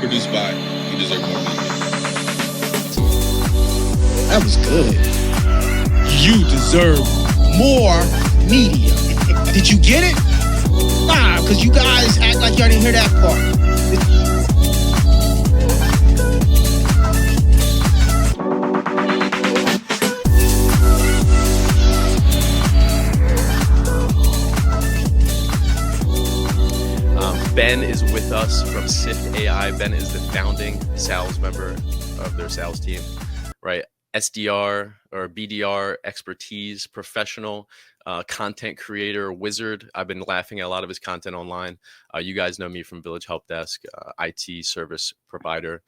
Produced by You Deserve More Media. That was good. You deserve more media. Did you get it? Nah, because you guys act like y'all didn't hear that part. Ben is with us from Cyft.ai. Ben is the founding sales member of their sales team, right? SDR or BDR expertise, professional, content creator, wizard. I've been laughing at a lot of his content online. You guys know me from Village Help Desk, IT service provider.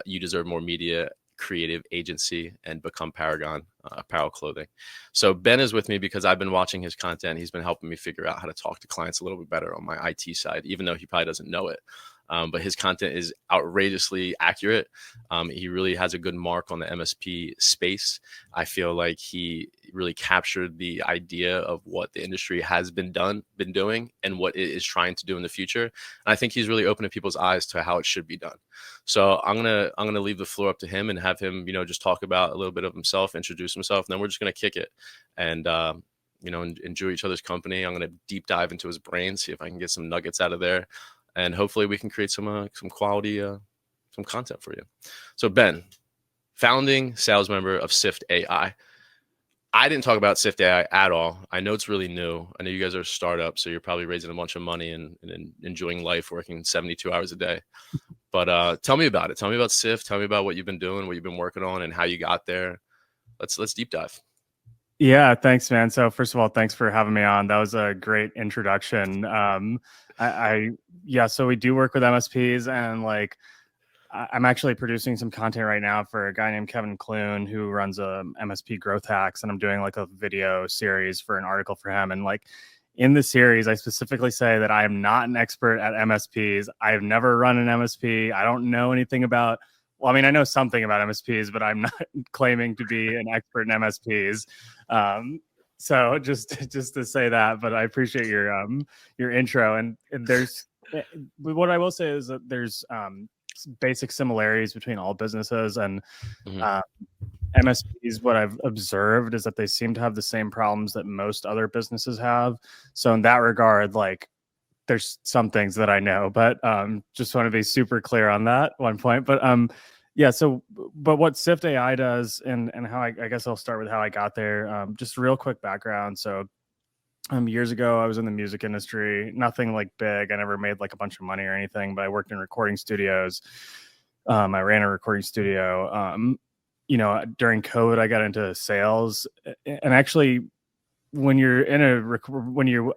You Deserve More Media, creative agency, and Become Paragon apparel clothing. So Ben is with me because I've been watching his content. He's been helping me figure out how to talk to clients a little bit better on my IT side, even though he probably doesn't know it. But his content is outrageously accurate. He really has a good mark on the MSP space. I feel like he really captured the idea of what the industry has been doing, and what it is trying to do in the future. And I think he's really opening people's eyes to how it should be done. So I'm gonna leave the floor up to him and have him, just talk about a little bit of himself, introduce himself, and then we're just gonna kick it and enjoy each other's company. I'm gonna deep dive into his brain, see if I can get some nuggets out of there. And hopefully we can create some quality, some content for you. So Ben, founding sales member of Cyft.ai. I didn't talk about Cyft.ai at all. I know it's really new. I know you guys are a startup, so you're probably raising a bunch of money and enjoying life, working 72 hours a day. But tell me about it. Tell me about Cyft. Tell me about what you've been doing, what you've been working on, and how you got there. Let's deep dive. Yeah, thanks, man. So first of all, thanks for having me on. That was a great introduction. So we do work with MSPs, and I'm actually producing some content right now for a guy named Kevin Clune who runs a MSP Growth Hacks, and I'm doing a video series for an article for him. And in the series, I specifically say that I am not an expert at MSPs. I have never run an MSP. I don't know anything about. Well, I mean, I know something about MSPs, but I'm not claiming to be an expert in MSPs. So just to say that, but I appreciate your intro. And there's what I will say is that there's basic similarities between all businesses, and MSPs. What I've observed is that they seem to have the same problems that most other businesses have. So in that regard, there's some things that I know, but just want to be super clear on that one point. But but what Cyft.ai does, and how I guess I'll start with how I got there. Just real quick background. So years ago, I was in the music industry, nothing big. I never made a bunch of money or anything, but I worked in recording studios. I ran a recording studio. During COVID, I got into sales, and actually, when you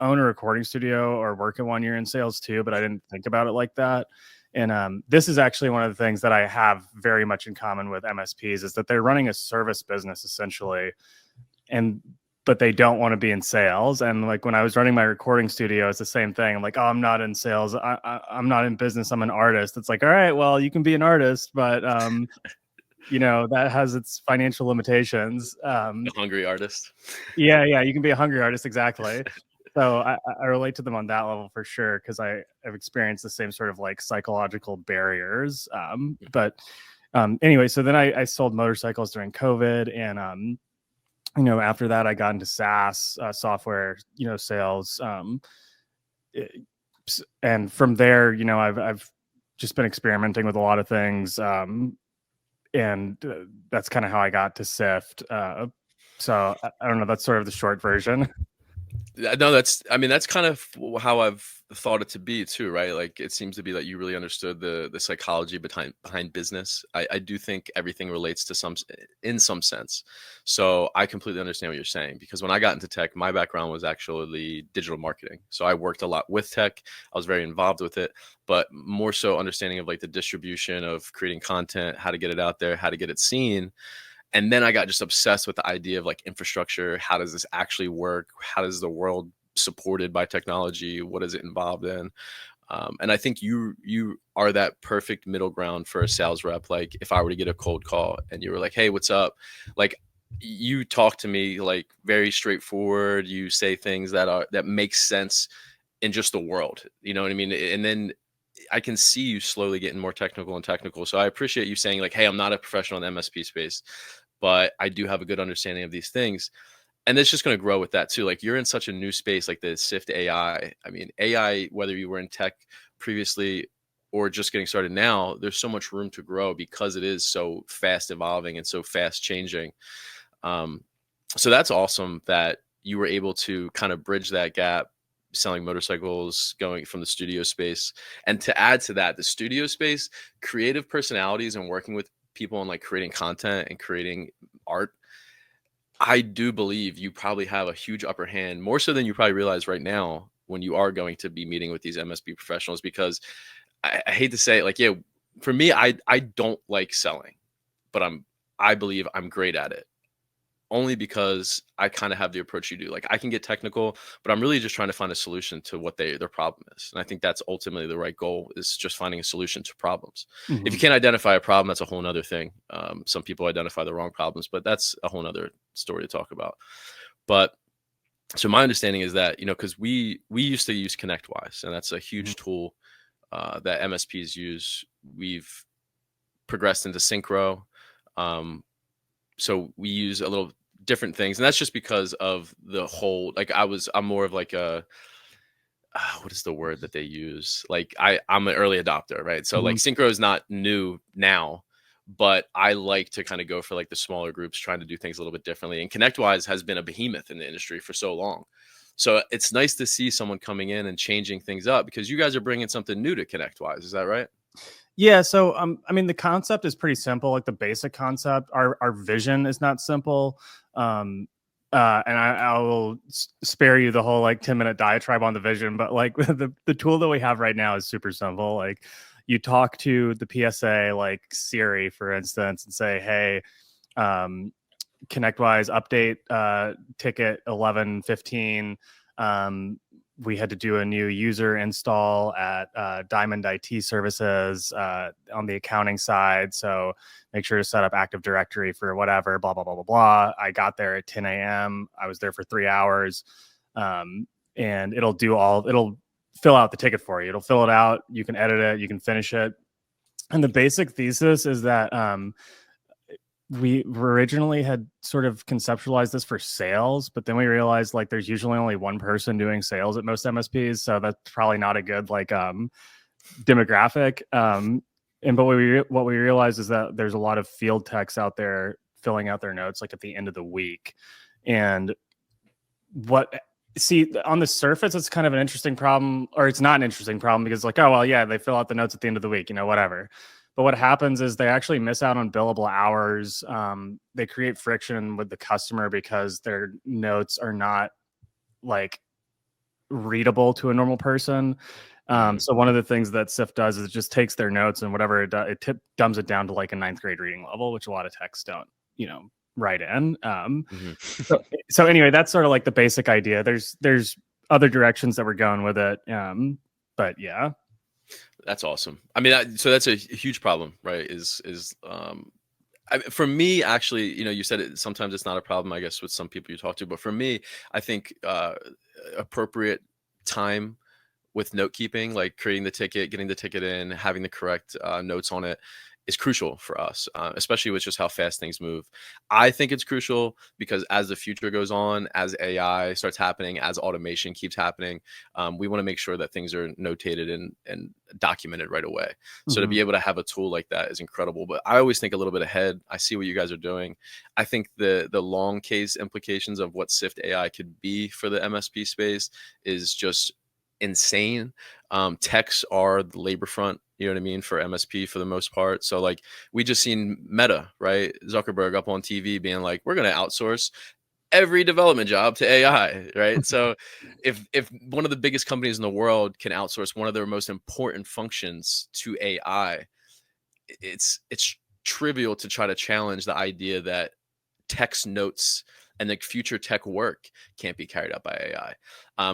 own a recording studio or work in one, you're in sales too. But I didn't think about it like that. And this is actually one of the things that I have very much in common with MSPs, is that they're running a service business essentially, but they don't want to be in sales. And when I was running my recording studio, it's the same thing. I'm like, oh, I'm not in sales. I'm not in business. I'm an artist. It's all right, well, you can be an artist, but that has its financial limitations. A hungry artist. Yeah, you can be a hungry artist, exactly. So I relate to them on that level for sure, because I have experienced the same sort of psychological barriers. Anyway, so then I sold motorcycles during COVID, and after that I got into SaaS software, sales, and from there, I've just been experimenting with a lot of things, and that's kind of how I got to Cyft. So I don't know. That's sort of the short version. No, that's kind of how I've thought it to be too, right? It seems to be that you really understood the psychology behind business. I do think everything relates to in some sense. So I completely understand what you're saying, because when I got into tech, my background was actually digital marketing. So I worked a lot with tech. I was very involved with it, but more so understanding of the distribution of creating content, how to get it out there, how to get it seen. And then I got just obsessed with the idea of infrastructure. How does this actually work? How is the world supported by technology? What is it involved in? And I think you are that perfect middle ground for a sales rep. If I were to get a cold call and you were like, hey, what's up? You talk to me very straightforward. You say things that make sense in just the world. You know what I mean? And then I can see you slowly getting more technical and technical. So I appreciate you saying like, hey, I'm not a professional in the MSP space, but I do have a good understanding of these things. And it's just going to grow with that too. Like you're in such a new space, like the Cyft.ai. I mean, AI, whether you were in tech previously or just getting started now, there's so much room to grow because it is so fast evolving and so fast changing. So that's awesome that you were able to kind of bridge that gap, selling motorcycles, going from the studio space. And to add to that, the studio space, creative personalities and working with people and like creating content and creating art, I do believe you probably have a huge upper hand, more so than you probably realize right now when you are going to be meeting with these MSP professionals. Because I hate to say it, like, yeah, for me, I don't like selling, but I believe I'm great at it. Only because I kind of have the approach you do. Like I can get technical, but I'm really just trying to find a solution to what their problem is. And I think that's ultimately the right goal, is just finding a solution to problems. If you can't identify a problem, that's a whole nother thing. Some people identify the wrong problems, but that's a whole nother story to talk about. But so my understanding is that, cause we used to use ConnectWise, and that's a huge tool that MSPs use. We've progressed into Synchro. So we use a little different things, and that's just because of the whole, like I'm more of like a, what is the word that they use? Like I'm an early adopter, right? So like Synchro is not new now, but I like to kind of go for like the smaller groups, trying to do things a little bit differently. And ConnectWise has been a behemoth in the industry for so long. So it's nice to see someone coming in and changing things up, because you guys are bringing something new to ConnectWise. Is that right? Yeah, so I mean, the concept is pretty simple, like the basic concept. Our vision is not simple, and I will spare you the whole like 10-minute diatribe on the vision. But like the tool that we have right now is super simple. Like you talk to the PSA, like Siri, for instance, and say, "Hey, ConnectWise update ticket 1115." We had to do a new user install at Diamond IT Services on the accounting side. So make sure to set up Active Directory for whatever, blah, blah, blah, blah, blah. I got there at 10 a.m. I was there for 3 hours. And it'll fill out the ticket for you. It'll fill it out. You can edit it. You can finish it. And the basic thesis is that we originally had sort of conceptualized this for sales, but then we realized like there's usually only one person doing sales at most MSPs, so that's probably not a good like demographic. But what we realized is that there's a lot of field techs out there filling out their notes like at the end of the week. And on the surface, it's kind of an interesting problem, or it's not an interesting problem, because like, oh well, yeah, they fill out the notes at the end of the week, whatever. But what happens is they actually miss out on billable hours. They create friction with the customer because their notes are not like readable to a normal person. So one of the things that Cyft does is it just takes their notes and whatever it does, it dumbs it down to like a 9th grade reading level, which a lot of techs don't, write in. So anyway, that's sort of like the basic idea. There's other directions that we're going with it. But yeah. That's awesome. I mean, so that's a huge problem, right? For me, actually, you said it, sometimes it's not a problem, I guess, with some people you talk to, but for me, I think appropriate time with note keeping, like creating the ticket, getting the ticket in, having the correct notes on it, is crucial for us, especially with just how fast things move. I think it's crucial because as the future goes on, as AI starts happening, as automation keeps happening, we want to make sure that things are notated and documented right away. So to be able to have a tool like that is incredible. But I always think a little bit ahead. I see what you guys are doing. I think the long case implications of what Cyft.ai could be for the MSP space is just insane. Techs are the labor front, you know what I mean, for MSP for the most part. So like we just seen Meta, right? Zuckerberg up on TV being like, we're going to outsource every development job to AI, right? So if one of the biggest companies in the world can outsource one of their most important functions to AI, it's trivial to try to challenge the idea that text notes and the future tech work can't be carried out by AI.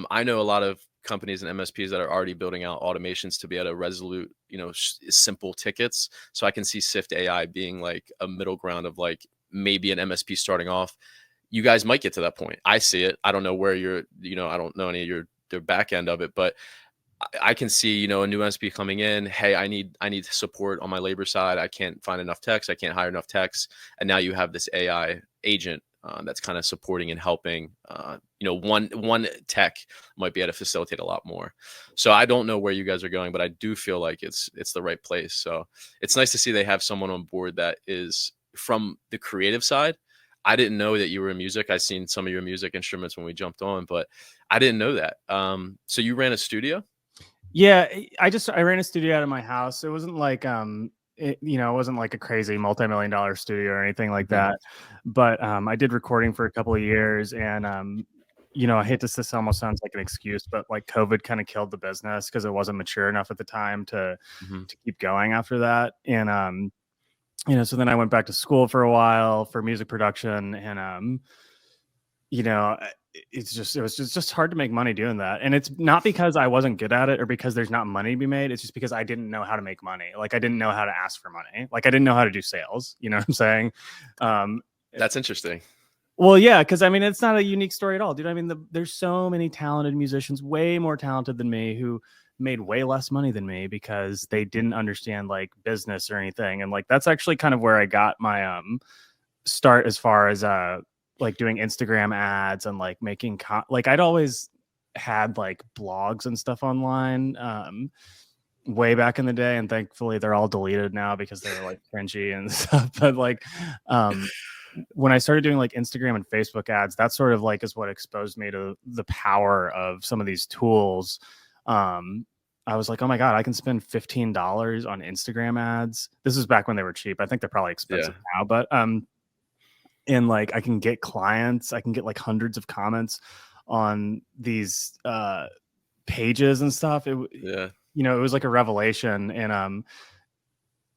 I know a lot of companies and MSPs that are already building out automations to be able to resolute, simple tickets. So I can see Cyft.ai being like a middle ground of like maybe an MSP starting off. You guys might get to that point. I see it. I don't know where you're, I don't know any of their back end of it, but I can see, you know, a new SP coming in. Hey, I need support on my labor side. I can't find enough techs. I can't hire enough techs. And now you have this AI agent that's kind of supporting and helping. You know, one tech might be able to facilitate a lot more. So I don't know where you guys are going, but I do feel like it's the right place. So it's nice to see they have someone on board that is from the creative side. I didn't know that you were in music. I seen some of your music instruments when we jumped on, but I didn't know that. So you ran a studio? Yeah, I ran a studio out of my house. It wasn't like it wasn't like a crazy multi-million-dollar studio or anything like that. But I did recording for a couple of years, and I hate this almost sounds like an excuse, but like COVID kind of killed the business because it wasn't mature enough at the time to keep going after that. And so then I went back to school for a while for music production, and it was just hard to make money doing that. And it's not because I wasn't good at it or because there's not money to be made. It's just because I didn't know how to make money. Like I didn't know how to ask for money. Like I didn't know how to do sales. You know what I'm saying? That's interesting. Well, yeah, because I mean, it's not a unique story at all, dude. I mean, there's so many talented musicians, way more talented than me, who made way less money than me because they didn't understand like business or anything. And like that's actually kind of where I got my start as far as like doing Instagram ads and like making like I'd always had like blogs and stuff online way back in the day, and thankfully they're all deleted now because they're like cringy and stuff. But like when I started doing like Instagram and Facebook ads, that sort of like is what exposed me to the power of some of these tools. I was like, oh my God, I can spend $15 on Instagram ads. This is back when they were cheap. I think they're probably expensive now, but and like I can get clients, I can get like hundreds of comments on these pages and stuff. It was like a revelation. And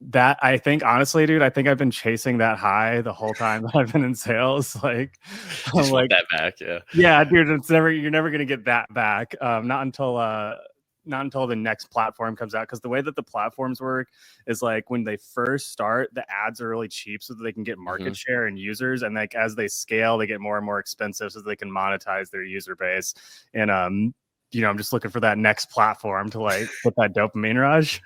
that I think honestly, dude, I think I've been chasing that high the whole time that I've been in sales. Like just want that back. Yeah, dude, you're never gonna get that back. Not until the next platform comes out, because the way that the platforms work is like when they first start, the ads are really cheap so that they can get market share and users, and like as they scale, they get more and more expensive so that they can monetize their user base. And I'm just looking for that next platform to like put that dopamine rush.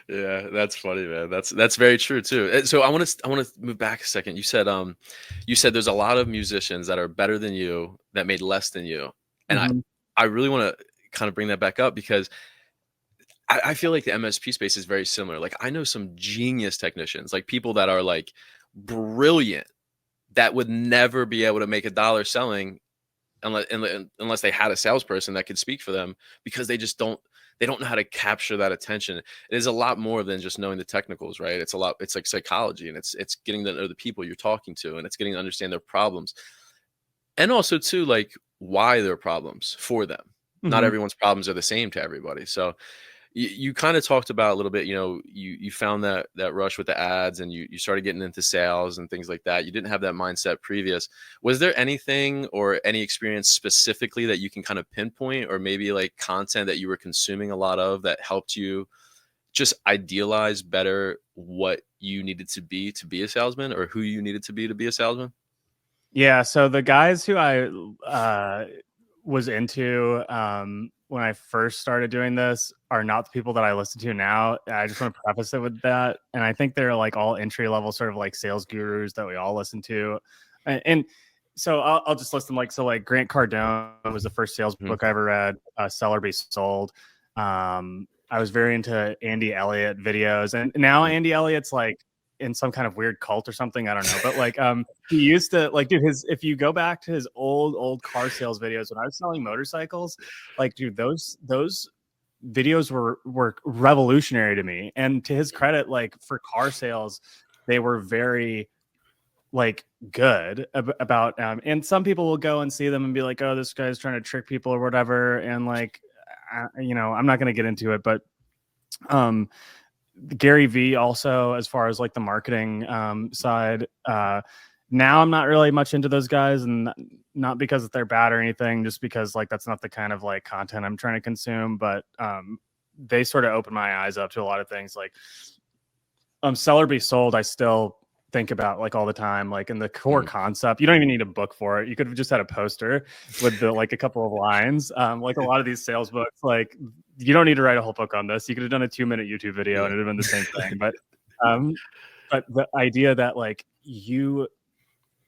Yeah, that's funny, man. That's very true too. So I want to move back a second. You said there's a lot of musicians that are better than you that made less than you, and I really want to kind of bring that back up because I feel like the MSP space is very similar. Like I know some genius technicians, like people that are like brilliant that would never be able to make $1 selling unless they had a salesperson that could speak for them, because they don't know how to capture that attention. It is a lot more than just knowing the technicals, right? It's like psychology, and it's getting to know the people you're talking to, and it's getting to understand their problems. And also too, like why their problems for them. Not everyone's problems are the same to everybody. So you kind of talked about a little bit, you found that rush with the ads, and you started getting into sales and things like that. You didn't have that mindset previous. Was there anything or any experience specifically that you can kind of pinpoint, or maybe like content that you were consuming a lot of that helped you just idealize better what you needed to be a salesman, or who you needed to be a salesman? Yeah. So the guys who I was into when I first started doing this are not the people that I listen to now. I just want to preface it with that. And I think they're like all entry level sort of like sales gurus that we all listen to. And so I'll just list them. Like Grant Cardone was the first sales book I ever read. Sell or Be Sold. I was very into Andy Elliott videos, and now Andy Elliott's like in some kind of weird cult or something. I don't know. But like, he used to like, dude, if you go back to his old car sales videos when I was selling motorcycles, like, dude, those videos were revolutionary to me. And to his credit, like for car sales, they were very like good about, and some people will go and see them and be like, oh, this guy's trying to trick people or whatever. And like, I'm not going to get into it, but, Gary V also, as far as like the marketing side, now I'm not really much into those guys, and not because they're bad or anything, just because like that's not the kind of like content I'm trying to consume. But they sort of opened my eyes up to a lot of things. Like Sell or Be Sold, I still think about like all the time, like in the core concept. You don't even need a book for it. You could have just had a poster with the like a couple of lines. Like a lot of these sales books, like you don't need to write a whole book on this. You could have done a 2-minute YouTube video and it'd have been the same thing. But the idea that like you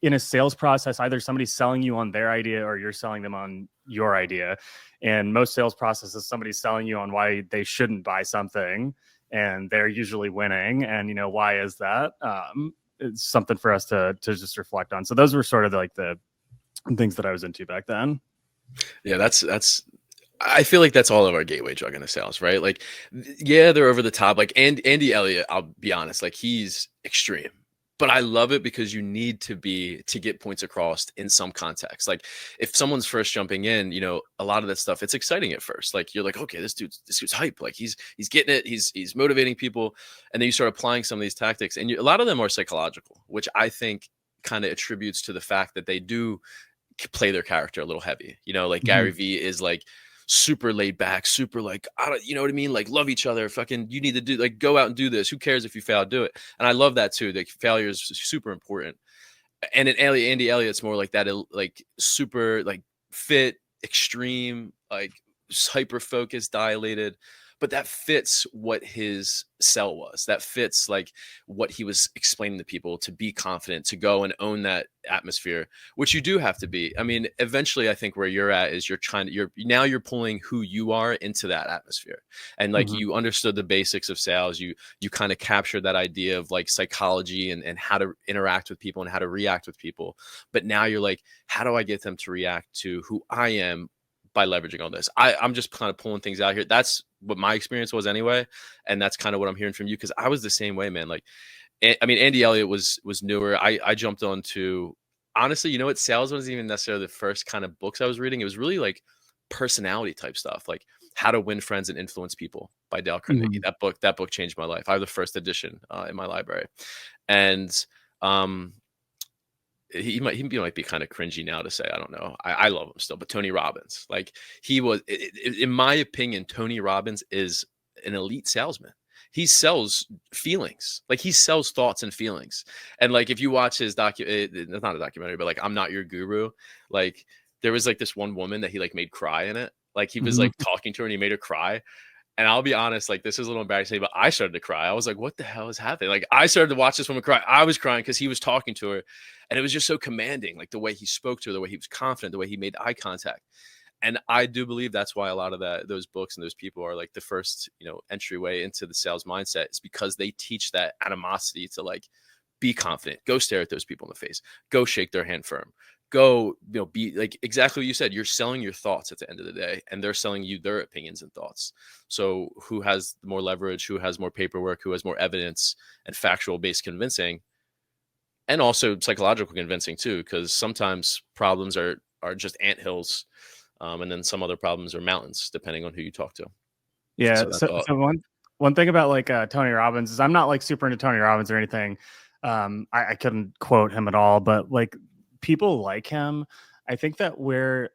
in a sales process, either somebody's selling you on their idea or you're selling them on your idea. And most sales processes, somebody's selling you on why they shouldn't buy something, and they're usually winning. And, you know, why is that? It's something for us to just reflect on. So those were sort of like the things that I was into back then. Yeah, that's I feel like that's all of our gateway drug into sales, right? Like, yeah, they're over the top. Like Andy Elliott, I'll be honest, like he's extreme. But I love it because you need to get points across in some context. Like if someone's first jumping in, you know, a lot of that stuff, it's exciting at first. Like you're like, okay, this dude's hype. Like he's getting it. He's motivating people. And then you start applying some of these tactics, and a lot of them are psychological, which I think kind of attributes to the fact that they do play their character a little heavy. You know, like Gary Vee is like super laid back, super like, I don't, you know what I mean? Like love each other. Fucking, you need to do, like, go out and do this. Who cares if you fail? Do it. And I love that too. Like failure is super important. And in Andy Elliott's more like that, like super like fit, extreme, like hyper focused, dilated. But that fits what his sell was. That fits like what he was explaining to people, to be confident, to go and own that atmosphere, which you do have to be. I mean, eventually I think where you're at is you're pulling who you are into that atmosphere. And like you understood the basics of sales. You kind of captured that idea of like psychology and how to interact with people and how to react with people. But now you're like, how do I get them to react to who I am by leveraging all this? I'm just kind of pulling things out here. That's what my experience was anyway. And that's kind of what I'm hearing from you. Cause I was the same way, man. Like, I mean, Andy Elliott was newer. I jumped on to, honestly, you know what? Sales wasn't even necessarily the first kind of books I was reading. It was really like personality type stuff, like How to Win Friends and Influence People by Dale Carnegie. That book changed my life. I have the first edition in my library. And, he might be kind of cringy now to say, I don't know. I love him still, but Tony Robbins, like he was, in my opinion, Tony Robbins is an elite salesman. He sells feelings, like he sells thoughts and feelings. And like, if you watch his it's not a documentary, but like, I'm Not Your Guru. Like there was like this one woman that he like made cry in it. Like he was like talking to her and he made her cry. And I'll be honest, like this is a little embarrassing, but I started to cry. I was like, what the hell is happening? Like I started to watch this woman cry. I was crying because he was talking to her. And it was just so commanding, like the way he spoke to her, the way he was confident, the way he made eye contact. And I do believe that's why a lot of those books and those people are like the first, you know, entryway into the sales mindset, is because they teach that animosity to like be confident, go stare at those people in the face, go shake their hand firm, go, you know, be like exactly what you said. You're selling your thoughts at the end of the day, and they're selling you their opinions and thoughts. So who has more leverage, who has more paperwork, who has more evidence and factual based convincing, and also psychological convincing too, because sometimes problems are just anthills, and then some other problems are mountains, depending on who you talk to. Yeah. So one thing about like Tony Robbins is I'm not like super into Tony Robbins or anything. I couldn't quote him at all, but like people like him. I think that we're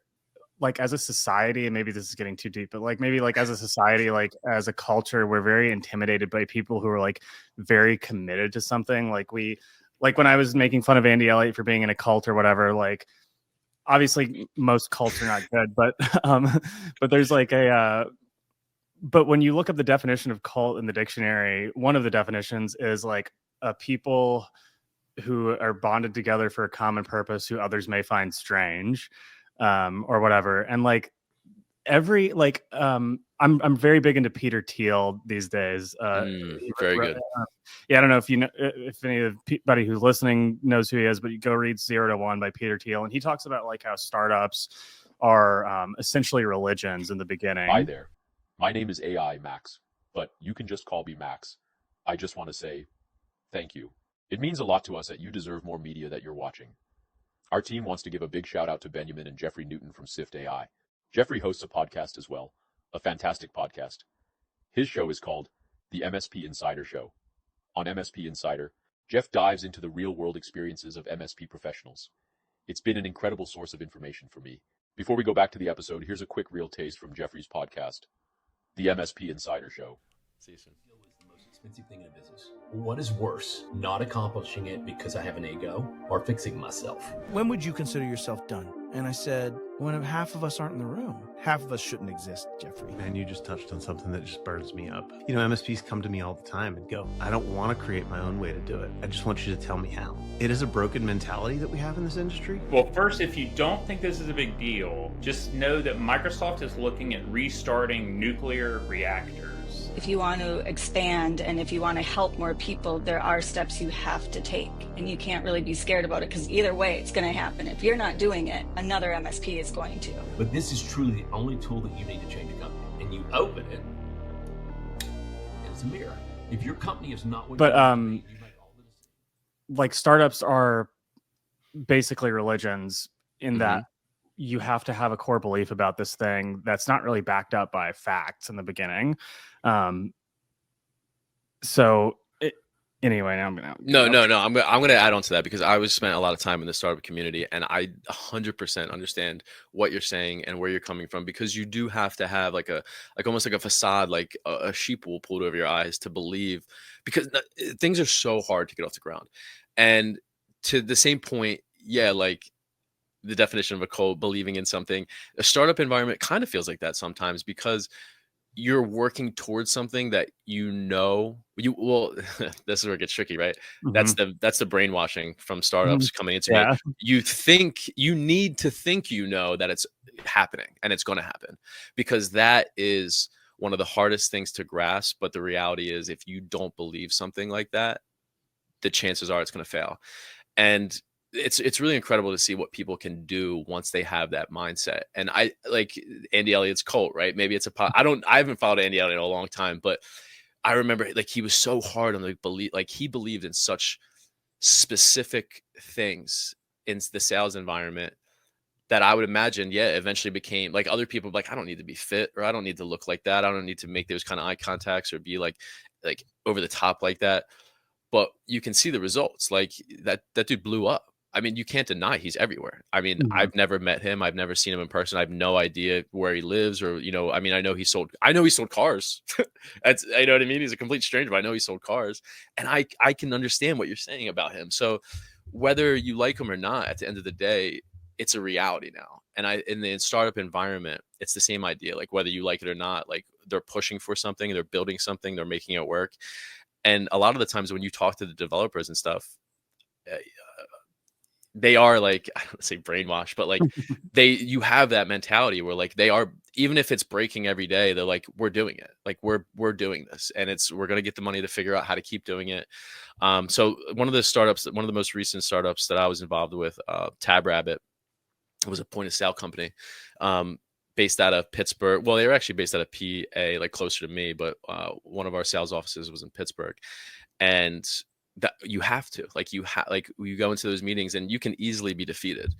like, as a society, and maybe this is getting too deep, but like maybe like as a society, like as a culture, we're very intimidated by people who are like very committed to something. Like when I was making fun of Andy Elliott for being in a cult or whatever, like obviously most cults are not good, but there's like but when you look up the definition of cult in the dictionary, one of the definitions is like a people who are bonded together for a common purpose, who others may find strange, or whatever. And like I'm very big into Peter Thiel these days. Very good. Yeah, I don't know if you know, if anybody who's listening knows who he is, but you go read 0 to 1 by Peter Thiel, and he talks about like how startups are essentially religions in the beginning. Hi there. My name is AI Max, but you can just call me Max. I just want to say thank you. It means a lot to us that you deserve more media that you're watching. Our team wants to give a big shout out to Benyamin and Jeffrey Newton from Cyft.ai. Jeffrey hosts a podcast as well, a fantastic podcast. His show is called The MSP Insider Show. On MSP Insider, Jeff dives into the real-world experiences of MSP professionals. It's been an incredible source of information for me. Before we go back to the episode, here's a quick real taste from Jeffrey's podcast, The MSP Insider Show. See you soon. The most expensive thing in a business. What is worse, not accomplishing it because I have an ego, or fixing myself? When would you consider yourself done? And I said, when half of us aren't in the room, half of us shouldn't exist, Jeffrey. Man, you just touched on something that just burns me up. You know, MSPs come to me all the time and go, I don't want to create my own way to do it. I just want you to tell me how. It is a broken mentality that we have in this industry. Well, first, if you don't think this is a big deal, just know that Microsoft is looking at restarting nuclear reactors. If you want to expand and if you want to help more people, there are steps you have to take. And you can't really be scared about it because either way, it's going to happen. If you're not doing it, another MSP is going to. But this is truly the only tool that you need to change a company. And you open it, and it's a mirror. If your company is not what But you want to be, you make all the decisions. like startups are basically religions in that you have to have a core belief about this thing that's not really backed up by facts in the beginning. Anyway, now I'm gonna I'm gonna add on to that because I was spent a lot of time in the startup community, and I 100% understand what you're saying and where you're coming from, because you do have to have like almost like a facade, like a sheep wool pulled over your eyes to believe, because things are so hard to get off the ground. And to the same point, yeah, like the definition of a cult, believing in something, a startup environment kind of feels like that sometimes, because you're working towards something that this is where it gets tricky, right? That's the brainwashing from startups coming into it. You need to think that it's happening and it's going to happen, because that is one of the hardest things to grasp. But the reality is, if you don't believe something like that, the chances are it's going to fail. And it's really incredible to see what people can do once they have that mindset. And I like Andy Elliott's cult, right? Maybe it's I haven't followed Andy Elliott in a long time, but I remember like he was so hard on the belief, like he believed in such specific things in the sales environment that I would imagine, eventually became like other people like, I don't need to be fit, or I don't need to look like that. I don't need to make those kind of eye contacts or be like over the top like that. But you can see the results. Like that dude blew up. I mean, you can't deny he's everywhere. I mean, I've never met him. I've never seen him in person. I have no idea where he lives, or, I mean, I know he sold cars. That's, you know what I mean? He's a complete stranger, but I know he sold cars, and I can understand what you're saying about him. So whether you like him or not, at the end of the day, it's a reality now. And in the startup environment, it's the same idea. Like whether you like it or not, like they're pushing for something, they're building something, they're making it work. And a lot of the times when you talk to the developers and stuff, they are like, I don't say brainwashed, but like you have that mentality where like they are, even if it's breaking every day, they're like, we're doing it. Like we're doing this, and we're going to get the money to figure out how to keep doing it. So one of the most recent startups that I was involved with, TabRabbit, was a point of sale company, based out of Pittsburgh. Well, they were actually based out of PA, like closer to me, but one of our sales offices was in Pittsburgh. And that you have to you go into those meetings and you can easily be defeated.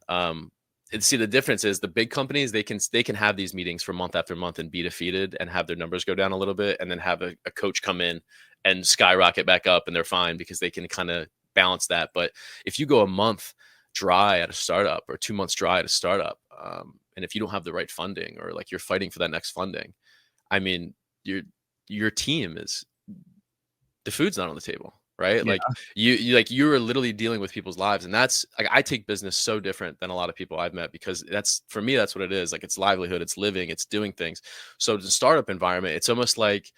And see, the difference is the big companies, they can have these meetings for month after month and be defeated and have their numbers go down a little bit, and then have a coach come in and skyrocket back up, and they're fine because they can kind of balance that. But if you go a month dry at a startup or 2 months dry at a startup, and if you don't have the right funding, or like you're fighting for that next funding, I mean, your team is, the food's not on the table. Right. Yeah. Like you're literally dealing with people's lives. And that's like, I take business so different than a lot of people I've met, because for me, that's what it is. Like it's livelihood, it's living, it's doing things. So the startup environment, it's almost like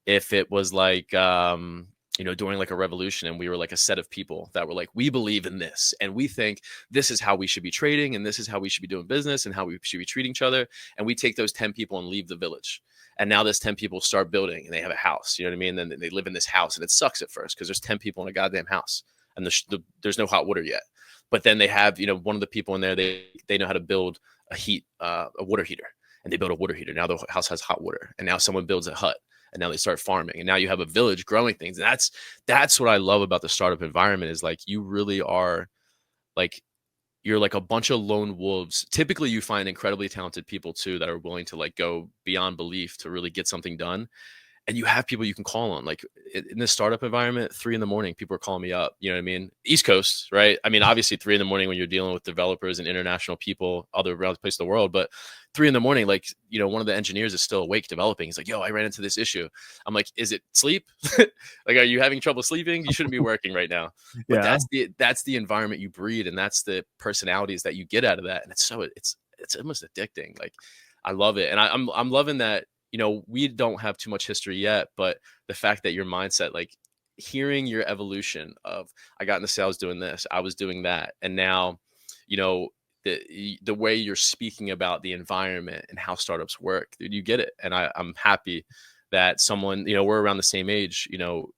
if it was like, during like a revolution, and we were like a set of people that were like, we believe in this, and we think this is how we should be trading, and this is how we should be doing business, and how we should be treating each other. And we take those 10 people and leave the village. And now there's 10 people start building, and they have a house, you know what I mean? And then they live in this house, and it sucks at first because there's 10 people in a goddamn house, and there's no hot water yet. But then they have, one of the people in there, they know how to build a water heater, and they build a water heater. Now the house has hot water, and now someone builds a hut, and now they start farming, and now you have a village growing things. And that's what I love about the startup environment, is like, you really are like, you're like a bunch of lone wolves. Typically you find incredibly talented people too that are willing to like go beyond belief to really get something done. and you have people you can call on. Like in this startup environment, 3 a.m, people are calling me up. You know what I mean? East Coast, right? I mean, obviously 3 a.m, when you're dealing with developers and international people all around the place in the world, but 3 a.m, like, you know, one of the engineers is still awake developing. He's like, yo, I ran into this issue. I'm like, is it sleep? Like, are you having trouble sleeping? You shouldn't be working right now. But that's the environment you breed, and that's the personalities that you get out of that. And it's almost addicting. Like, I love it. And I'm loving that, you know, we don't have too much history yet, but the fact that your mindset, like hearing your evolution of, I got into sales doing this, I was doing that. And now, you know, the way you're speaking about the environment and how startups work, dude, you get it. And I'm happy that someone, you know, we're around the same age, you know,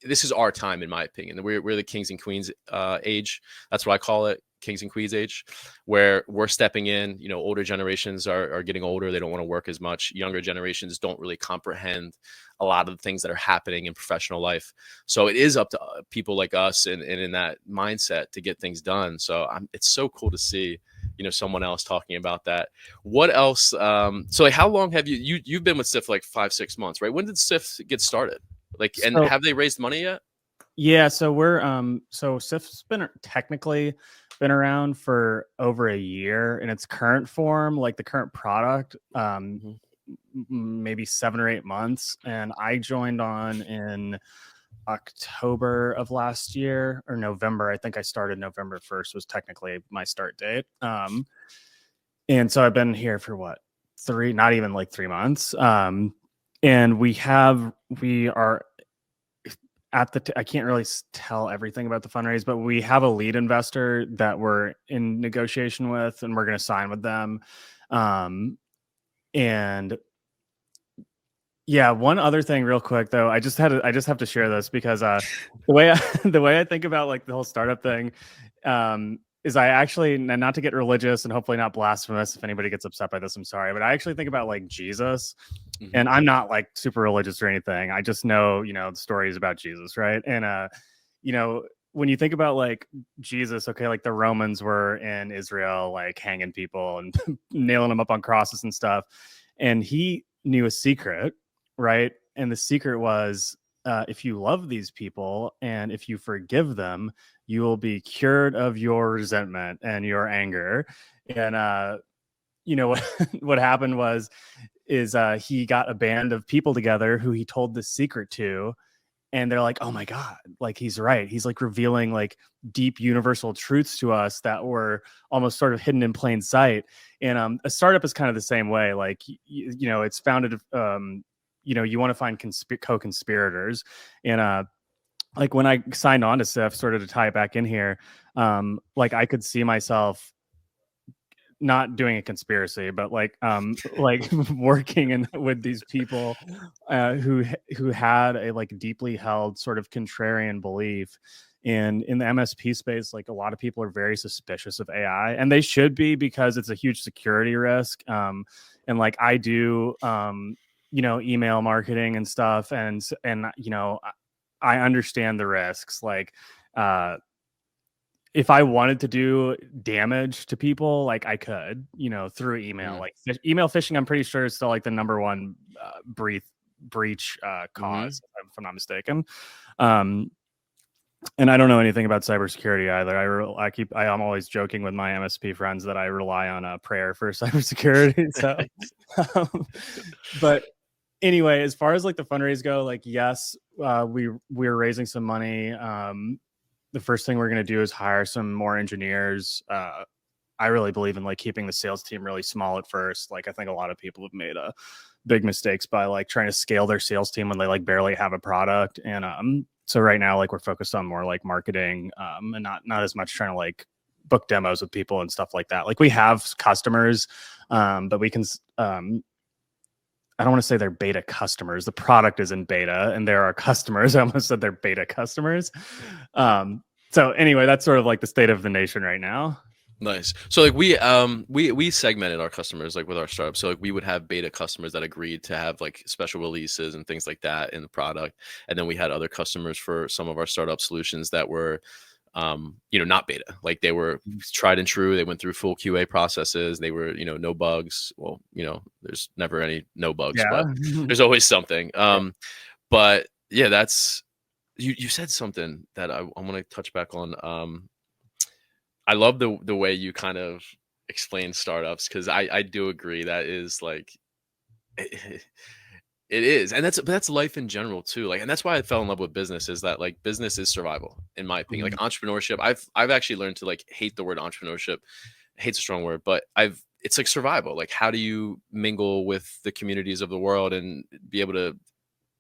this is our time, in my opinion. We're the kings and queens age. That's what I call it. Kings and queens age, where we're stepping in. You know, older generations are getting older. They don't want to work as much. Younger generations don't really comprehend a lot of the things that are happening in professional life. So it is up to people like us and in that mindset to get things done. So it's so cool to see, you know, someone else talking about that. What else? So like, how long have you've been with Cyft? Like 5-6 months, right? When did Cyft get started? Like, and have they raised money yet? Yeah, so we're so Cyft's technically been around for over a year in its current form, like the current product, maybe 7 or 8 months. And I joined on in October of last year, or November. I think I started November 1st was technically my start date. And so I've been here for what, not even like 3 months. And we are at I can't really tell everything about the fundraise, but we have a lead investor that we're in negotiation with, and we're going to sign with them. And yeah, one other thing real quick though, I just have to share this because the way I think about like the whole startup thing is I actually, and not to get religious and hopefully not blasphemous, if anybody gets upset by this, I'm sorry, but I actually think about like Jesus. And I'm not like super religious or anything. I just know, you know, the stories about Jesus, right? And you know, when you think about like Jesus, okay, like the Romans were in Israel, like hanging people and nailing them up on crosses and stuff. And he knew a secret, right? And the secret was, if you love these people and if you forgive them, you will be cured of your resentment and your anger. And you know what happened is he got a band of people together who he told this secret to, and they're like, oh my God, like he's right. He's like revealing like deep universal truths to us that were almost sort of hidden in plain sight. And a startup is kind of the same way. Like, you know, it's founded, you know, you want to find co-conspirators. And like when I signed on to Cyft, sort of to tie it back in here, like I could see myself not doing a conspiracy, but like working with these people who had a like deeply held sort of contrarian belief. And in the MSP space, like a lot of people are very suspicious of AI, and they should be, because it's a huge security risk. And like I do, you know, email marketing and stuff, and you know, I understand the risks. Like, if I wanted to do damage to people, like I could, you know, through email. Like email phishing, I'm pretty sure is still like the number 1 breach cause, if I'm not mistaken. And I don't know anything about cybersecurity either. I'm always joking with my MSP friends that I rely on a prayer for cybersecurity. So, but anyway, as far as like the fundraise go, like yes, we're raising some money. The first thing we're going to do is hire some more engineers. I really believe in like keeping the sales team really small at first. Like I think a lot of people have made big mistakes by like trying to scale their sales team when they like barely have a product. And so right now, like we're focused on more like marketing and not as much trying to like book demos with people and stuff like that. Like we have customers, but we can. I don't want to say they're beta customers. The product is in beta, and there are customers. I almost said they're beta customers. So anyway, that's sort of like the state of the nation right now. Nice. So like we segmented our customers like with our startup. So like we would have beta customers that agreed to have like special releases and things like that in the product, and then we had other customers for some of our startup solutions that were not beta. Like they were tried and true. They went through full QA processes. They were, no bugs. Well, there's never any no bugs, Yeah. but there's always something. But yeah, that's, you said something that I want to touch back on. I love the way you kind of explain startups, because I do agree that is like, it is, and that's life in general too. Like, and that's why I fell in love with business, is that like business is survival, in my opinion. Like entrepreneurship, I've actually learned to like hate the word entrepreneurship. Hate's a strong word, but it's like survival. Like, how do you mingle with the communities of the world and be able to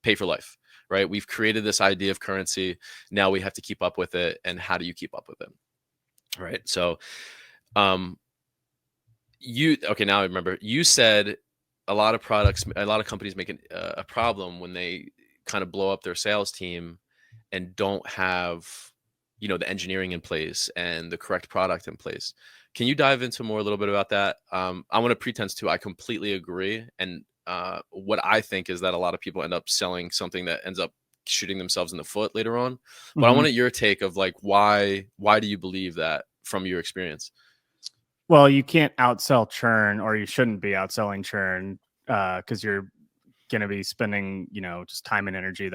pay for life, right? We've created this idea of currency. Now we have to keep up with it. And how do you keep up with it? Right. So, now I remember you said a lot of companies make a problem when they kind of blow up their sales team and don't have, the engineering in place and the correct product in place. Can you dive into a little bit about that? I want to pretense to, I completely agree. And what I think is that a lot of people end up selling something that ends up shooting themselves in the foot later on. But I wanted your take of like, why do you believe that from your experience? Well, you can't outsell churn, or you shouldn't be outselling churn, because you're going to be spending, just time and energy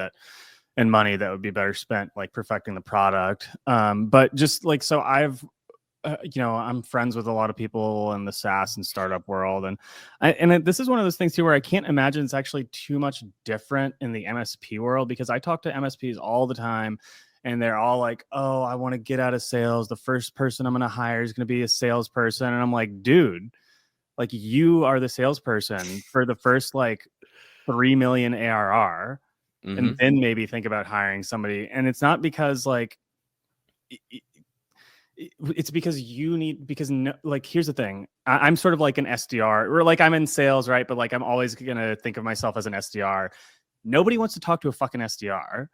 and money that would be better spent like perfecting the product. But just like, so I'm friends with a lot of people in the SaaS and startup world. And this is one of those things too, where I can't imagine it's actually too much different in the MSP world, because I talk to MSPs all the time and they're all like, oh, I want to get out of sales. The first person I'm going to hire is going to be a salesperson. And I'm like, dude, like you are the salesperson for the first like 3 million ARR. And then maybe think about hiring somebody. And it's not because like, it's because here's the thing. I'm sort of like an SDR, or like I'm in sales, right? But like, I'm always going to think of myself as an SDR. Nobody wants to talk to a fucking SDR.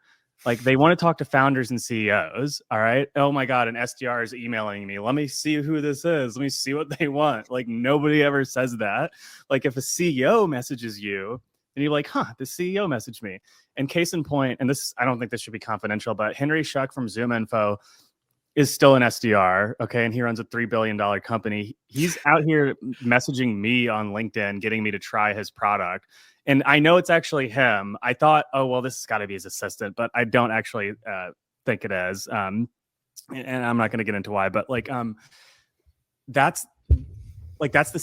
Like they want to talk to founders and CEOs. All right. Oh my God. An SDR is emailing me. Let me see who this is. Let me see what they want. Like nobody ever says that. Like if a CEO messages you and you're like, the CEO messaged me. And case in point, and this, I don't think this should be confidential, but Henry Schuck from ZoomInfo is still an SDR. Okay. And he runs a $3 billion company. He's out here messaging me on LinkedIn, getting me to try his product. And I know it's actually him. I thought, oh, well, this has got to be his assistant, but I don't actually think it is. And I'm not going to get into why, but like, that's the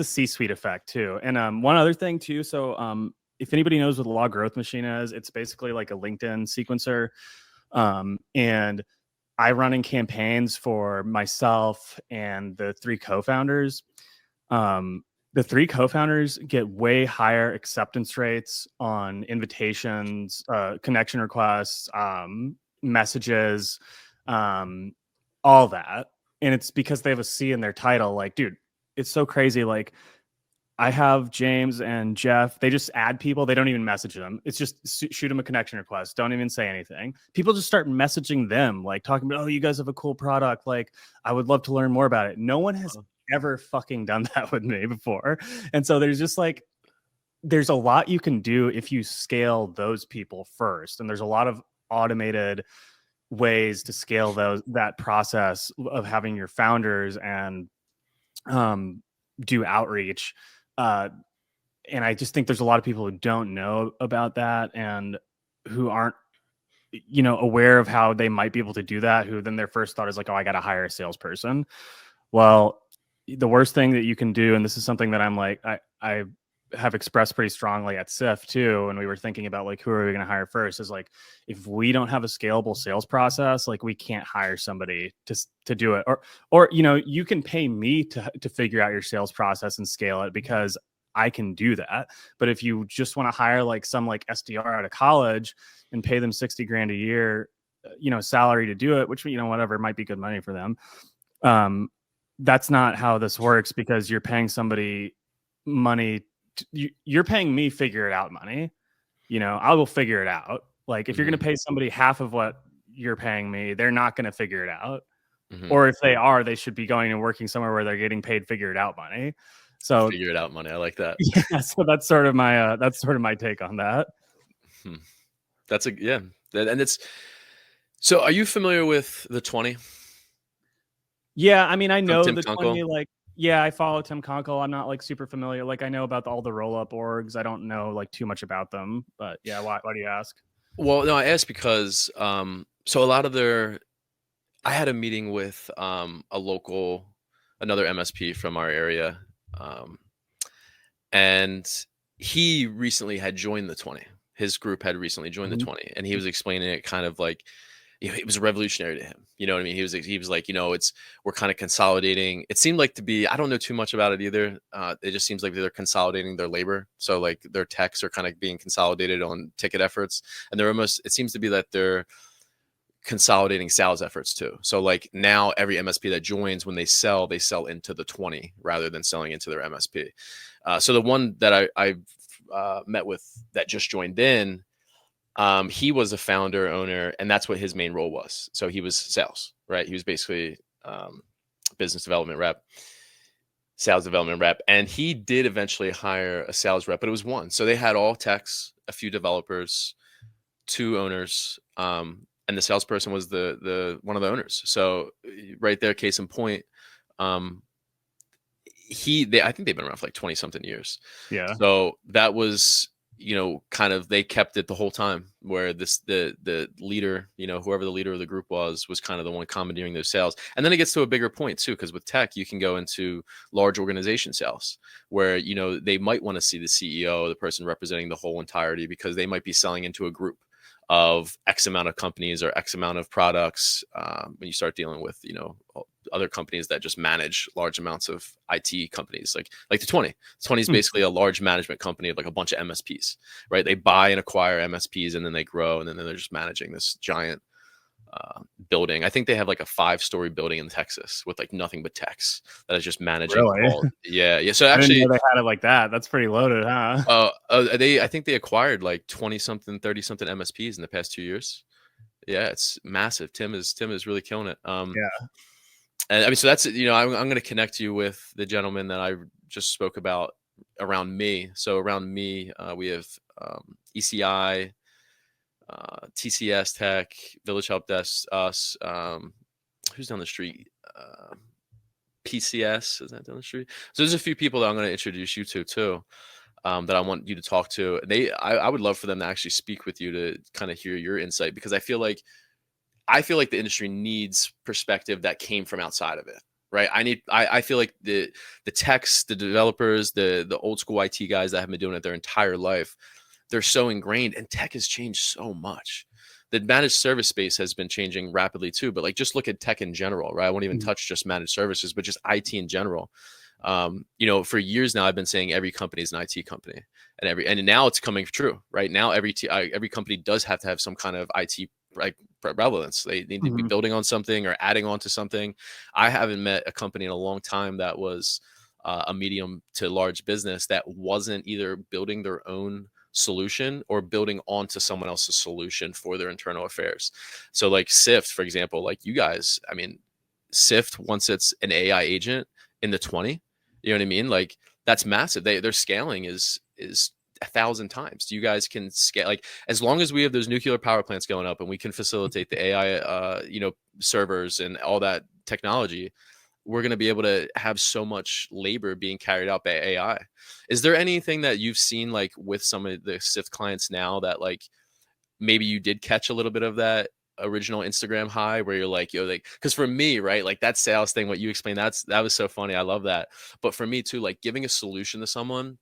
C-suite effect too. And one other thing too. So if anybody knows what the Law Growth Machine is, it's basically like a LinkedIn sequencer. And I run in campaigns for myself and the 3 co-founders. The 3 co-founders get way higher acceptance rates on invitations, connection requests, messages, all that. And it's because they have a C in their title. Like, dude, it's so crazy. Like, I have James and Jeff. They just add people. They don't even message them. It's just shoot them a connection request. Don't even say anything. People just start messaging them, like talking about, oh, you guys have a cool product. Like, I would love to learn more about it. No one has ever fucking done that with me before. And so there's just like, there's a lot you can do if you scale those people first. And there's a lot of automated ways to scale that process of having your founders and do outreach. And I just think there's a lot of people who don't know about that and who aren't, aware of how they might be able to do that, who then their first thought is like, oh, I got to hire a salesperson. Well, the worst thing that you can do, and this is something that I'm like, I have expressed pretty strongly at Cyft too, and we were thinking about like, who are we going to hire first, is like, if we don't have a scalable sales process, like we can't hire somebody to do it. Or you can pay me to figure out your sales process and scale it, because I can do that. But if you just want to hire like some like SDR out of college and pay them $60,000 a year, salary to do it, which, whatever, might be good money for them. That's not how this works, because you're paying somebody money. You're paying me figure it out money. I will figure it out. Like if you're going to pay somebody half of what you're paying me, they're not going to figure it out. Or if they are, they should be going and working somewhere where they're getting paid figure it out money. So figure it out money. I like that. Yeah. So that's sort of my take on that. And it's, So are you familiar with the 20 Yeah, I mean, I from know Tim the Kunkel? 20, like, yeah, I follow Tim Conkle. I'm not like super familiar. Like, I know about all the roll up orgs. I don't know like too much about them, but yeah, why do you ask? Well, no, I asked because so a lot of their I had a meeting with another MSP from our area, um, and he recently had joined the 20. His group had recently joined the Mhm. 20, and he was explaining it kind of like, it was revolutionary to him. You know what I mean? He was like, we're kind of consolidating. It seemed like to be, I don't know too much about it either. It just seems like they're consolidating their labor. So like their techs are kind of being consolidated on ticket efforts, and it seems to be that they're consolidating sales efforts too. So like now every MSP that joins, when they sell into the 20 rather than selling into their MSP. So the one that I met with that just joined in, he was a founder owner, and that's what his main role was. So he was sales, right? He was basically business development rep, sales development rep, and he did eventually hire a sales rep, but it was one. So they had all techs, a few developers, two owners, and the salesperson was the one of the owners. So right there, case in point, um, I think they've been around for like 20 something years. Yeah. So that was, kind of, they kept it the whole time, where the leader, whoever the leader of the group was kind of the one commandeering those sales. And then it gets to a bigger point too, because with tech, you can go into large organization sales where, they might want to see the CEO, the person representing the whole entirety, because they might be selling into a group of X amount of companies or X amount of products. When you start dealing with, other companies that just manage large amounts of IT companies, like the 20. 20 is basically a large management company of like a bunch of MSPs, right? They buy and acquire MSPs, and then they grow, and then they're just managing this giant building. I think they have like a 5-story building in Texas with like nothing but techs that is just managing Really? all. Yeah. So I didn't actually, know they had it like that. That's pretty loaded, huh? I think they acquired like 20 something, 30 something MSPs in the past 2 years. Yeah, it's massive. Tim is really killing it. Yeah. And I mean, so that's, I'm going to connect you with the gentleman that I just spoke about around me. So around me, we have ECI, TCS Tech, Village Help Desk, us. Who's down the street? PCS, is that down the street? So there's a few people that I'm going to introduce you to too, that I want you to talk to. I would love for them to actually speak with you to kind of hear your insight, because I feel like the industry needs perspective that came from outside of it, right? I feel like the techs, the developers, the old school IT guys that have been doing it their entire life, they're so ingrained, and tech has changed so much. The managed service space has been changing rapidly too, but like just look at tech in general, right? I won't even touch just managed services, but just IT in general. For years now, I've been saying every company is an IT company, and now it's coming true, right? Now every company does have to have some kind of IT relevance. They need to be building on something or adding on to something. I haven't met a company in a long time that was a medium to large business that wasn't either building their own solution or building onto someone else's solution for their internal affairs. So like Cyft, for example, like you guys, I mean, Cyft, once it's an AI agent in the 20, you know what I mean? Like that's massive. Their scaling is 1,000 times. You guys can scale, like, as long as we have those nuclear power plants going up and we can facilitate the AI, servers and all that technology, we're going to be able to have so much labor being carried out by AI. Is there anything that you've seen like with some of the Cyft clients now that like maybe you did catch a little bit of that original Instagram high where you're like, because for me, right, like that sales thing, what you explained, that was so funny. I love that. But for me too, like giving a solution to someone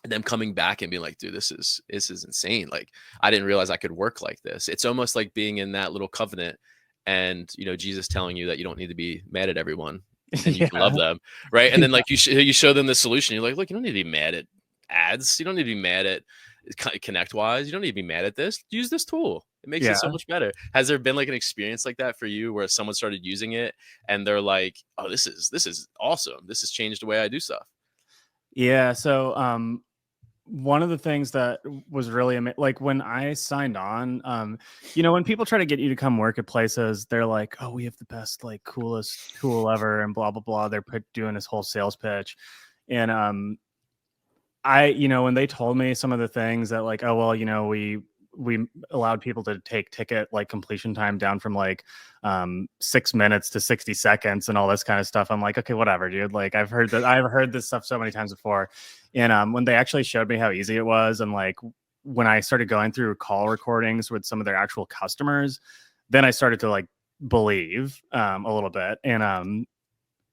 and them coming back and being like, dude, this is insane. Like, I didn't realize I could work like this. It's almost like being in that little covenant and, Jesus telling you that you don't need to be mad at everyone and you can love them. Right. And then like you show them the solution. You're like, look, you don't need to be mad at ads. You don't need to be mad at ConnectWise. You don't need to be mad at this. Use this tool. It makes it so much better. Has there been like an experience like that for you where someone started using it and they're like, oh, this is awesome. This has changed the way I do stuff. Yeah. So, one of the things that was really like when I signed on, when people try to get you to come work at places, they're like, oh, we have the best, like coolest tool ever and blah, blah, blah. They're doing this whole sales pitch. And, when they told me some of the things that like, oh, well, we allowed people to take ticket like completion time down from like 6 minutes to 60 seconds and all this kind of stuff. I'm like, okay, whatever, dude. Like I've heard this stuff so many times before. And when they actually showed me how easy it was, and like when I started going through call recordings with some of their actual customers, then I started to like believe a little bit. And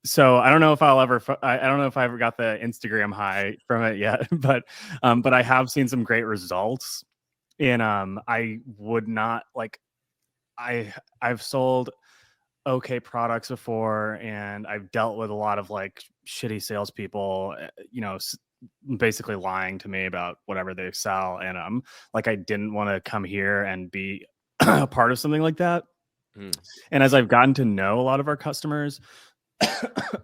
so I don't know if I don't know if I ever got the Instagram high from it yet, but I have seen some great results. And I would not like, I've sold okay products before, and I've dealt with a lot of like shitty salespeople, basically lying to me about whatever they sell. And like I didn't want to come here and be a part of something like that. And as I've gotten to know a lot of our customers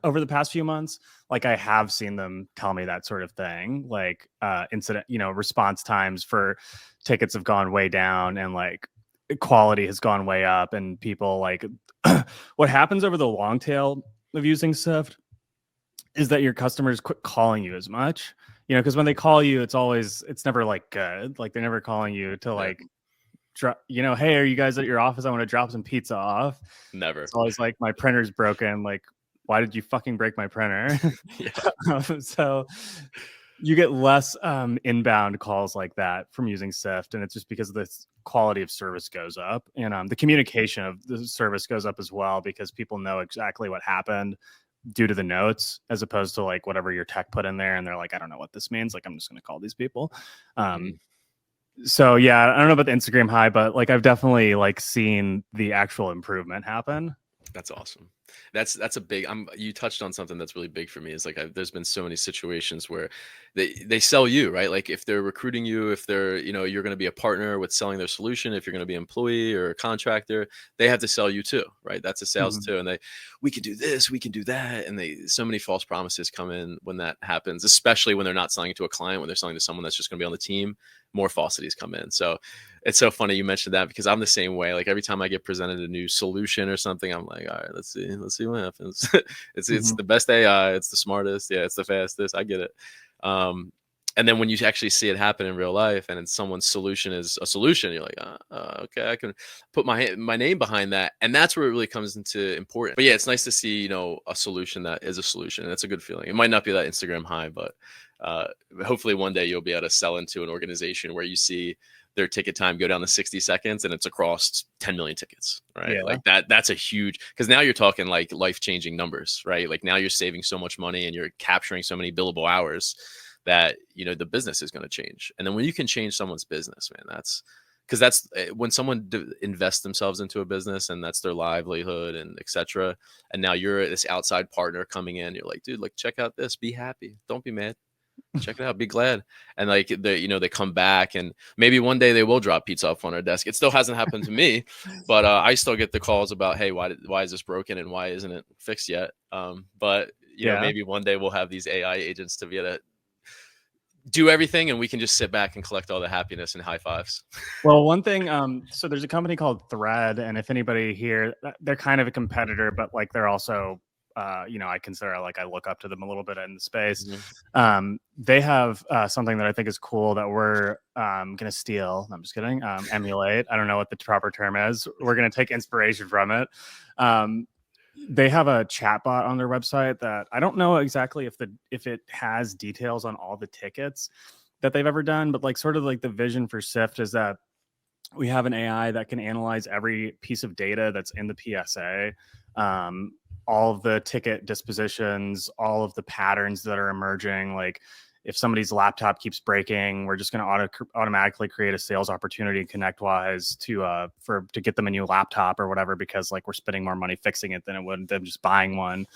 over the past few months, like I have seen them tell me that sort of thing, like response times for tickets have gone way down, and like quality has gone way up, and people like what happens over the long tail of using Cyft is that your customers quit calling you as much, because when they call you, it's never like good. Like they're never calling you to like hey, are you guys at your office? I want to drop some pizza off. Never. It's always like, my printer's broken. Like, why did you fucking break my printer? So you get less inbound calls like that from using Cyft, and it's just because the quality of service goes up, and the communication of the service goes up as well, because people know exactly what happened due to the notes, as opposed to like whatever your tech put in there, and they're like, I don't know what this means. Like, I'm just going to call these people. So yeah, I don't know about the Instagram high, but like I've definitely like seen the actual improvement happen. That's awesome. That's a big. You touched on something that's really big for me. Is like there's been so many situations where they sell you, right? Like if they're recruiting you, if they're you're going to be a partner with selling their solution, if you're going to be an employee or a contractor, they have to sell you too, right? That's a sales too, and we can do this, we can do that, and so many false promises come in when that happens, especially when they're not selling to a client, when they're selling to someone that's just going to be on the team. More falsities come in. So it's so funny you mentioned that, because I'm the same way. Like every time I get presented a new solution or something, I'm like, all right, let's see what happens. It's the best AI, it's the smartest, it's the fastest. I get it. And then when you actually see it happen in real life, and then someone's solution is a solution, you're like, okay, I can put my name behind that, and that's where it really comes into important. But yeah, it's nice to see a solution that is a solution, and it's a good feeling. It might not be that Instagram high, but hopefully one day you'll be able to sell into an organization where you see their ticket time go down to 60 seconds and it's across 10 million tickets, right? Yeah. Like that's a huge, because now you're talking like life-changing numbers, right? Like now you're saving so much money and you're capturing so many billable hours that the business is going to change. And then when you can change someone's business, man, that's when someone invests themselves into a business and that's their livelihood and etc. And now you're this outside partner coming in, you're like, dude, like check out this, be happy, don't be mad. Check it out, be glad. And like they come back, and maybe one day they will drop pizza off on our desk. It still hasn't happened to me, but I still get the calls about, hey, why is this broken and why isn't it fixed yet? But maybe one day we'll have these AI agents to be able to do everything, and we can just sit back and collect all the happiness and high fives. Well, one thing, so there's a company called Thread, and if anybody here, they're kind of a competitor, but like they're also I consider I look up to them a little bit in the space. They have something that I think is cool that we're going to steal. I'm just kidding. Emulate. I don't know what the proper term is. We're going to take inspiration from it. They have a chatbot on their website that I don't know exactly if it has details on all the tickets that they've ever done, but like sort of like the vision for Cyft is that we have an AI that can analyze every piece of data that's in the PSA. All of the ticket dispositions, all of the patterns that are emerging. Like if somebody's laptop keeps breaking, we're just going to automatically create a sales opportunity in ConnectWise to get them a new laptop or whatever, because like we're spending more money fixing it than it would them just buying one.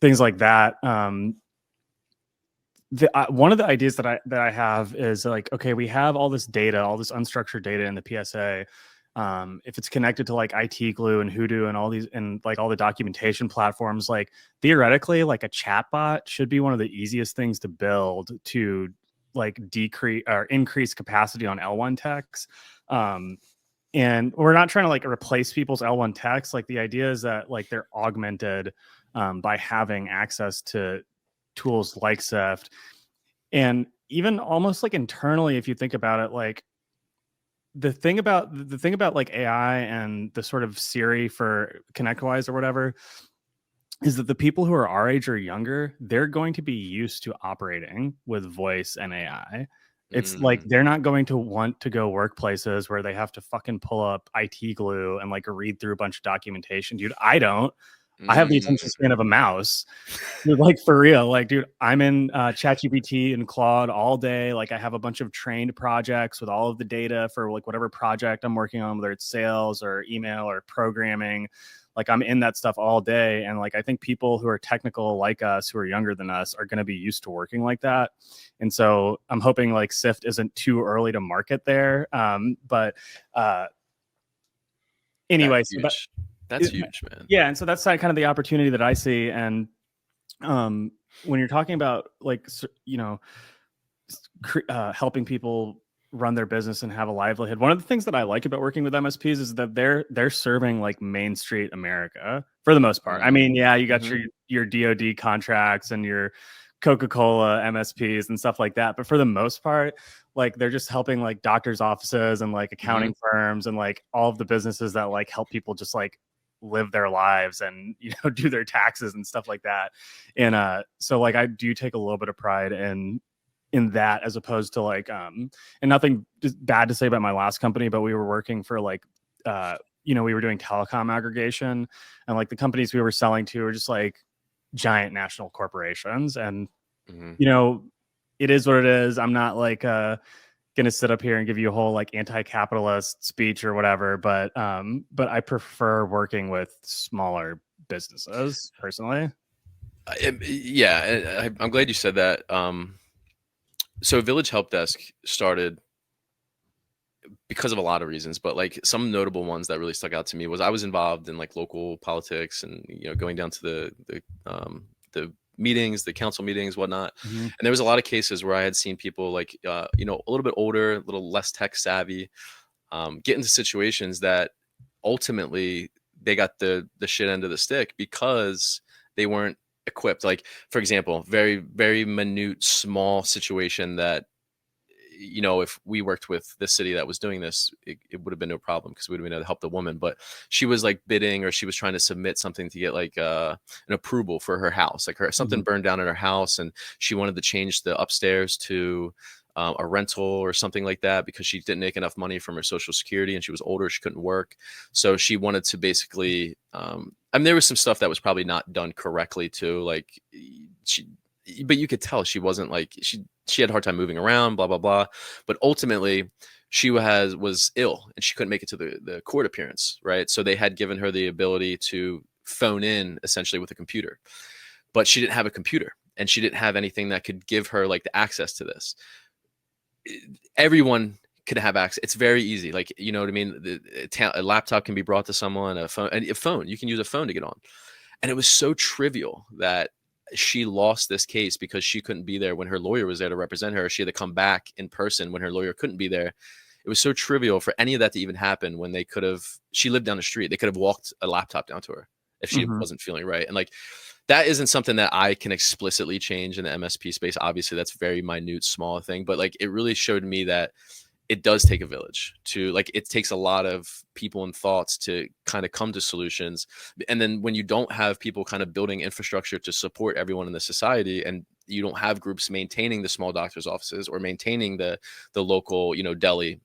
Things like that. One of the ideas that I have is like, okay, we have all this data, all this unstructured data in the PSA. If it's connected to like IT Glue and Hoodoo and all these and like all the documentation platforms, like theoretically, like a chatbot should be one of the easiest things to build to like decrease or increase capacity on L1 techs. And we're not trying to like replace people's L1 techs. Like the idea is that like they're augmented by having access to tools like Cyft. And even almost like internally, if you think about it, like the thing about like AI and the sort of Siri for ConnectWise or whatever is that the people who are our age or younger, they're going to be used to operating with voice and AI. It's like they're not going to want to go workplaces where they have to fucking pull up IT glue and like read through a bunch of documentation. Dude, I don't. I have the attention span of a mouse. Dude, like for real. Like, dude, I'm in ChatGPT and Claude all day. Like I have a bunch of trained projects with all of the data for like whatever project I'm working on, whether it's sales or email or programming. Like I'm in that stuff all day. And like I think people who are technical like us, who are younger than us, are going to be used to working like that. And so I'm hoping like Cyft isn't too early to market there. But anyway, that's huge, man. Yeah, and so that's kind of the opportunity that I see. And when you're talking about like, you know, helping people run their business and have a livelihood, one of the things that I like about working with MSPs is that they're serving like Main Street America for the most part. I mean, yeah, you got your DoD contracts and your Coca-Cola MSPs and stuff like that, but for the most part, like they're just helping like doctors' offices and like accounting firms and like all of the businesses that like help people just like live their lives and, you know, do their taxes and stuff like that. And so like I do take a little bit of pride in that, as opposed to like and nothing bad to say about my last company, but we were working for like you know, we were doing telecom aggregation, and like the companies we were selling to were just like giant national corporations. And you know, it is what it is. I'm not like gonna sit up here and give you a whole like anti-capitalist speech or whatever, but I prefer working with smaller businesses personally. Yeah, I'm glad you said that. So Village Help Desk started because of a lot of reasons, but like some notable ones that really stuck out to me was I was involved in like local politics and, you know, going down to the meetings, the council meetings, whatnot. And there was a lot of cases where I had seen people like, you know, a little bit older, a little less tech savvy, get into situations that ultimately they got the shit end of the stick because they weren't equipped. Like, for example, very, very minute, small situation that, you know, if we worked with the city that was doing this, it would have been no problem because we would have been able to help the woman. But she was like bidding, or she was trying to submit something to get like an approval for her house. Like something burned down in her house, and she wanted to change the upstairs to a rental or something like that because she didn't make enough money from her Social Security and she was older, she couldn't work. So she wanted to basically, I mean, there was some stuff that was probably not done correctly too. Like but you could tell she wasn't like, she had a hard time moving around, blah, blah, blah. But ultimately she was ill and she couldn't make it to the court appearance. Right. So they had given her the ability to phone in essentially with a computer, but she didn't have a computer and she didn't have anything that could give her like the access to this. Everyone could have access. It's very easy. Like, you know what I mean? A laptop can be brought to someone, a phone, you can use a phone to get on. And it was so trivial that she lost this case because she couldn't be there when her lawyer was there to represent her. She had to come back in person when her lawyer couldn't be there. It was so trivial for any of that to even happen when they could have, she lived down the street. They could have walked a laptop down to her if she wasn't feeling right. And like, that isn't something that I can explicitly change in the MSP space. Obviously that's very minute, small thing, but like, it really showed me that it does take a village to, like, it takes a lot of people and thoughts to kind of come to solutions. And then when you don't have people kind of building infrastructure to support everyone in the society, and you don't have groups maintaining the small doctor's offices or maintaining the local, you know, deli,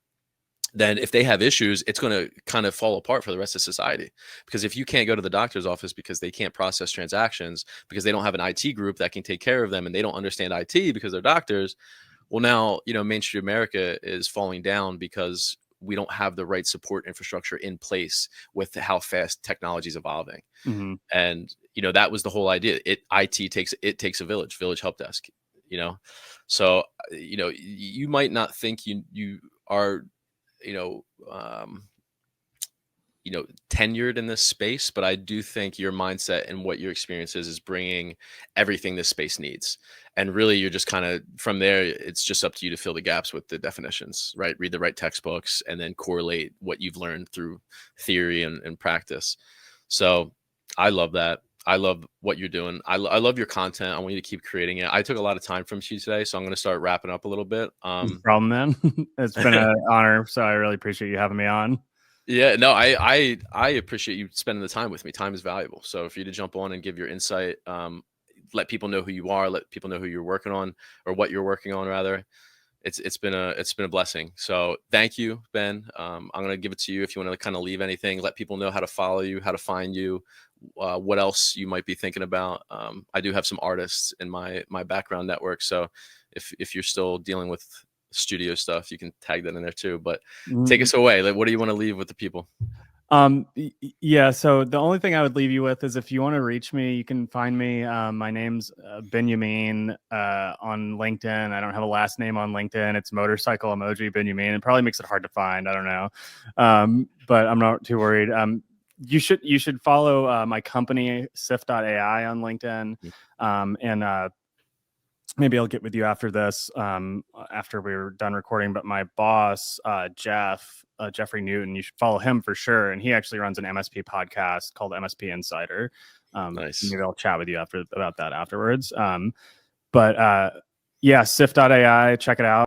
then if they have issues, it's going to kind of fall apart for the rest of society. Because if you can't go to the doctor's office because they can't process transactions, because they don't have an IT group that can take care of them, and they don't understand IT because they're doctors, well, now, you know, Main Street America is falling down because we don't have the right support infrastructure in place with how fast technology is evolving. And, you know, that was the whole idea. IT takes a village help desk, you know? So, you know, you might not think you are, you know, tenured in this space, but I do think your mindset and what your experience is bringing everything this space needs. And really, you're just kind of from there, it's just up to you to fill the gaps with the definitions, right? Read the right textbooks and then correlate what you've learned through theory and practice. So I love that. I love what you're doing. I love your content. I want you to keep creating it. I took a lot of time from you today, so I'm going to start wrapping up a little bit. No problem, man. It's been an honor. So I really appreciate you having me on. Yeah, no, I appreciate you spending the time with me. Time is valuable. So for you to jump on and give your insight, let people know who you are, let people know who you're working on, or what you're working on rather. It's been a blessing. So thank you, Ben. I'm gonna give it to you if you want to kind of leave anything. Let people know how to follow you, how to find you, what else you might be thinking about. I do have some artists in my background network, so if you're still dealing with studio stuff, you can tag that in there too. But take us away. Like, what do you want to leave with the people? Yeah, so the only thing I would leave you with is if you want to reach me, you can find me. My name's Benyamin on LinkedIn. I don't have a last name on LinkedIn. It's motorcycle emoji Benyamin. It probably makes it hard to find. I don't know, but I'm not too worried. You should follow my company Cyft.ai on LinkedIn, and maybe I'll get with you after this, after we're done recording. But my boss, Jeffrey Newton, you should follow him for sure. And he actually runs an MSP podcast called MSP Insider. Nice. Maybe I'll chat with you about that afterwards. But yeah, Cyft.ai, check it out.